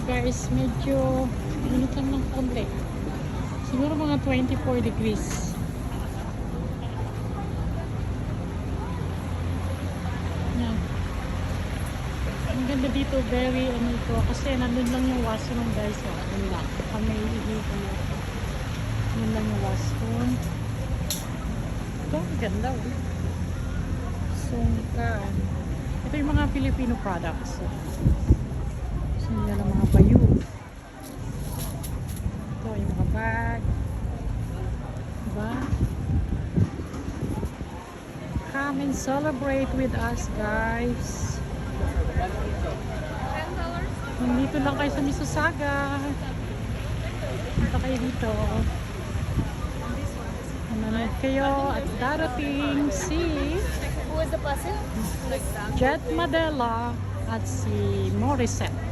guys, medyo init lang ng konti. Siguro mga 24 degrees. Yan. Ang ganda dito, very ano ito. Kasi nandun lang yung washroom guys. Oh. Yun lang. Kami iihi. Yun lang yung washroom. Ito, ang ganda. Oh. Sungkan. Ito yung mga Filipino products. So, yan ang mga bayu. Ito yung mga bag. Diba? Come and celebrate with us, guys. Nandito lang kayo sa Mississauga. Punta kayo dito. Manonood kayo at darating si Who is the person? Jet Madela at si Morissette.